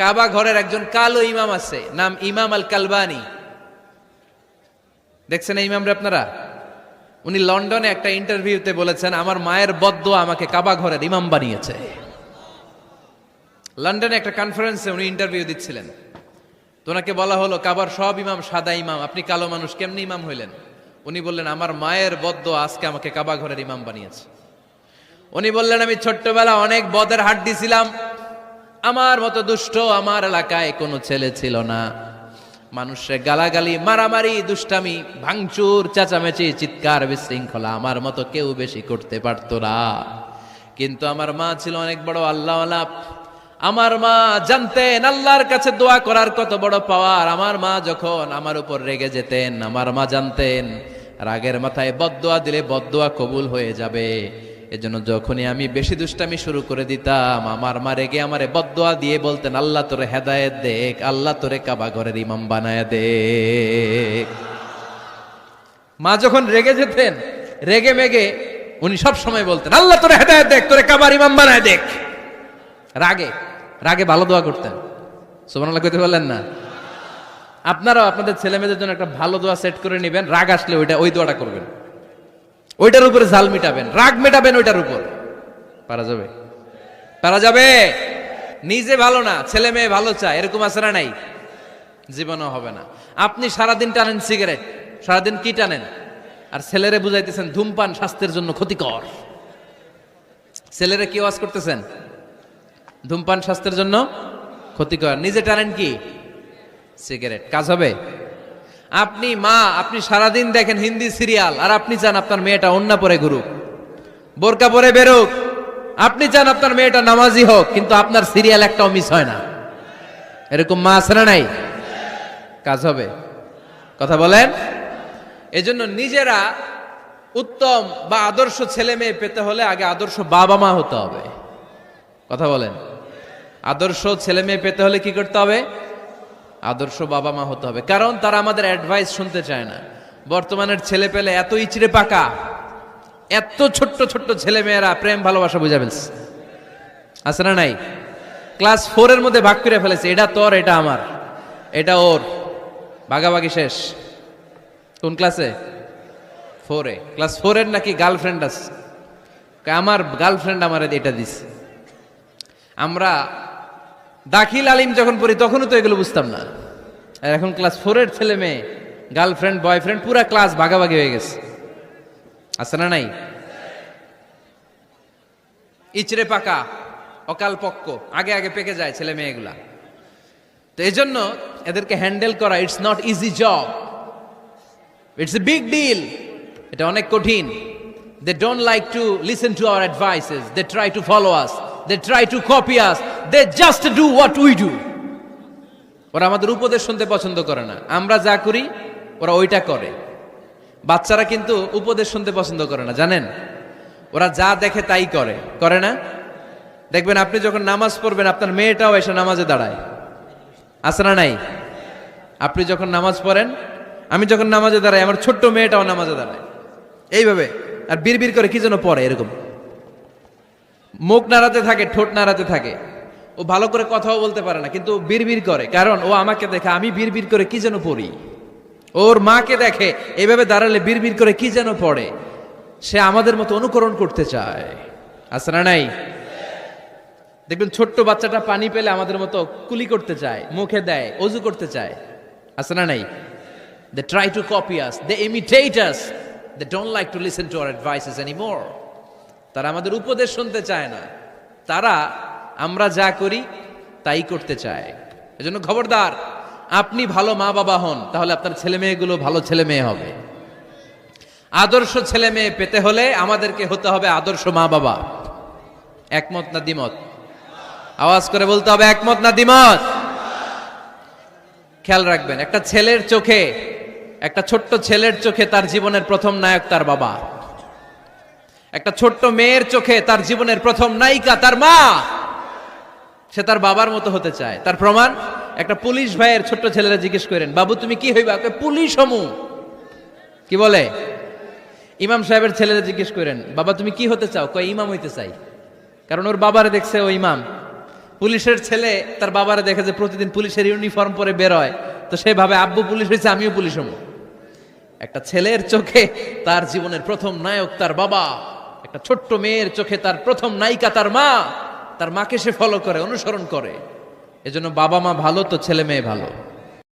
কাবা ঘরের একজন কালো ইমাম আছে, নাম ইমাম আল কালবানি। দেখছেন এই ইমামরে আপনারা? উনি লন্ডনে একটা ইন্টারভিউতে বলেছেন, আমার মায়ের বদদোয়া আমাকে কাবা ঘরের ইমাম বানিয়েছে। লন্ডনে একটা কনফারেন্সে উনি ইন্টারভিউ দিচ্ছিলেন, তো ওনাকে বলা হলো কাবার সব ইমাম সাদা ইমাম, আপনি কালো মানুষ কেমনি ইমাম হইলেন? উনি বললেন, আমার মায়ের বদদোয়া আজকে আমাকে কাবা ঘরের ইমাম বানিয়েছে। উনি বললেন, আমি ছোট্টবেলা অনেক বদের হাট দিছিলাম, আমার মতো দুষ্ট আমার এলাকায় কোনো ছেলে ছিল না। মানুষের গালাগালি, মারামারি, দুষ্টামি, ভাঙচুর, চেঁচামেচি, চিৎকার, বিশৃঙ্খলা আমার মতো কেউ বেশি করতে পারতো না। কিন্তু আমার মা ছিল অনেক বড় আল্লাহওয়ালা। আমার মা জানতেন আল্লাহর কাছে দোয়া করার কত বড় পাওয়ার। আমার মা যখন আমার উপর রেগে যেতেন, আমার মা জানতেন রাগের মাথায় বদদোয়া দিলে বদদোয়া কবুল হয়ে যাবে। এজন্য যখনই আমি বেশি দুষ্টামি শুরু করে দিতাম, আমার মা রেগে আমারে বদদোয়া দিয়ে বলতেন, আল্লাহ তোরে হেদায়েত দেখ, আল্লাহ তোরে কাবা ঘরের ইমাম বানায় দেখ। মা যখন রেগে যেতেন, রেগে মেগে উনি সব সময় বলতেন, আল্লাহ তোরে হেদায়েত দেখ, তোরে কাবার ইমাম বানায় দেখ। রাগে রাগে ভালো দোয়া করতেন। সুবহানাল্লাহ কইতে বললেন না? আপনারাও আপনাদের ছেলে মেয়েদের জন্য একটা ভালো দোয়া সেট করে নেবেন, রাগ আসলে ওই দোয়াটা করবেন, ওইটার উপরে ঝাল মিটাবেন, রাগ মেটাবেন ওইটার উপর। পারা যাবে? পারা যাবে? নিজে ভালো না, ছেলে মেয়ে ভালো চায়, এরকম আছে না নাই? জীবনও হবে না। আপনি সারাদিন টানেন সিগারেট, সারাদিন কি টানেন, আর ছেলেরে বুঝাইতেছেন ধূমপান স্বাস্থ্যের জন্য ক্ষতিকর। ছেলেরে কি ওয়াজ করতেছেন? ধূমপান স্বাস্থ্যের জন্য ক্ষতিকর, নিজে টানেন কি? সিগারেট। কাজ হবে? আপনি মা, আপনি সারাদিন দেখেন হিন্দি সিরিয়াল, আর আপনি চান আপনার মেয়েটা ওন্না পরে ঘুরুক, বোরকা পরে বেরোক। আপনি চান আপনার মেয়েটা নামাজি হোক, কিন্তু আপনার সিরিয়াল একটাও মিস হয় না। এরকম মা আছে না নাই? কাজ হবে? কথা বলেন। এজন্য নিজেরা উত্তম বা আদর্শ ছেলে মেয়ে পেতে হলে আগে আদর্শ বাবা মা হতে হবে। কথা বলেন। আদর্শ ছেলে মেয়ে পেতে হলে কি করতে হবে? আদর্শ বাবা মা হতে হবে। কারণ তারা আমাদের অ্যাডভাইস শুনতে চায় না। বর্তমানের ছেলে পেলে এত ইচড়ে পাকা, এত ছোট্ট ছোট্ট ছেলে মেয়েরা প্রেম ভালোবাসা বুঝা ফেলছে, আছে না নাই? ক্লাস 4 এর মধ্যে ভাগ করে ফেলেছে, এটা তোর, এটা আমার, এটা ওর, ভাগাভাগি শেষ। কোন ক্লাসে? 4 এ। ক্লাস 4 এর নাকি গার্লফ্রেন্ড আছে, আমার গার্লফ্রেন্ড আমার এটা দিস। আমরা দাখিল আলিম যখন পড়ি তখনও তো এগুলো বুঝতাম না, আর এখন ক্লাস 4 এর ছেলে মেয়ে গার্লফ্রেন্ড বয়ফ্রেন্ড পুরা ক্লাস ভাগাভাগি হয়ে গেছে, আছে না নাই? ইচড়ে পাকা, অকাল পক্ক, আগে আগে পেকে যায় ছেলে মেয়েগুলা। তো এই জন্য এদেরকে হ্যান্ডেল করা it's not easy job, it's a big deal. এটা অনেক কঠিন। They don't like to listen to our advices, they try to follow us, they try to copy us, they just do what we do. ওরা আমাদের উপদেশ শুনতে পছন্দ করে না, আমরা যা করি ওরা ওইটা করে। বাচ্চারা কিন্তু উপদেশ শুনতে পছন্দ করে না, জানেন? ওরা যা দেখে তাই করে, করে না? দেখবেন আপনি যখন নামাজ পড়বেন, আপনার মেয়েটাও এসে নামাজে দাঁড়ায়, আছে না নাই? আপনি যখন নামাজ পড়েন, আমি যখন নামাজে দাঁড়াই, আমার ছোট্ট মেয়েটাও নামাজে দাঁড়ায় এইভাবে, আর বিড়বিড় করে কি যেন পড়ে, এরকম মুখ নাড়াতে থাকে, ঠোঁট নাড়াতে থাকে। ও ভালো করে কথাও বলতে পারে না, কিন্তু বিড়বিড় করে, কারণ ও আমাকে দেখে আমি বিড়বিড় করে কি যেন পড়ি। ওর মাকে দেখে এইভাবে দাঁড়ালে বিড়বিড় করে কি যেন পড়ে। সে আমাদের মতো অনুকরণ করতে চায়, আছে না নাই? দেখবেন ছোট্ট বাচ্চাটা পানি পেলে আমাদের মতো কুলি করতে চায়, মুখে দেয়, অজু করতে চায়, আছে না নাই? They try to copy us, they imitate us, they don't like to listen to our advices anymore. তারা আমাদের উপদেশ শুনতে চায় না, তারা আমরা যা করি তাই করতে চায়। এজন্য খবরদার, আপনি ভালো মা বাবা হন, তাহলে আপনার ছেলে মেয়েগুলো ভালো ছেলে মেয়ে হবে। আদর্শ ছেলে মেয়ে পেতে হলে আমাদেরকে হতে হবে আদর্শ মা বাবা। একমত না দ্বিমত? আওয়াজ করে বলতে হবে, একমত না দ্বিমত? খেয়াল রাখবেন, একটা ছেলের চোখে, একটা ছোট্ট ছেলের চোখে তার জীবনের প্রথম নায়ক তার বাবা। একটা ছোট্ট মেয়ের চোখে তার জীবনের প্রথম নায়িকা তার মা। সে তার বাবার মতো হতে চায়। তার প্রমাণ, একটা পুলিশ ভাইয়ের ছোট্ট ছেলেরা জিজ্ঞেস করেন, বাবু তুমি কি হইবা? পুলিশ হমু। কি বলে? ইমাম সাহেবের ছেলেরা জিজ্ঞেস করেন, বাবা তুমি কি হতে চাও? কয় ইমাম হইতে চাই। কারণ ওর বাবারে দেখছে ও ইমাম। পুলিশের ছেলে তার বাবারে দেখে যে প্রতিদিন পুলিশের ইউনিফর্ম পরে বেরোয়, তো সেভাবে আব্বু পুলিশ হয়েছে, আমিও পুলিশ হবো। একটা ছেলের চোখে তার জীবনের প্রথম নায়ক তার বাবা, একটা ছোট্ট মেয়ের চোখে তার প্রথম নায়িকা তার মা। তার মাকে সে ফলো করে, অনুসরণ করে। এজন্য বাবা মা ভালো তো ছেলে মেয়ে ভালো।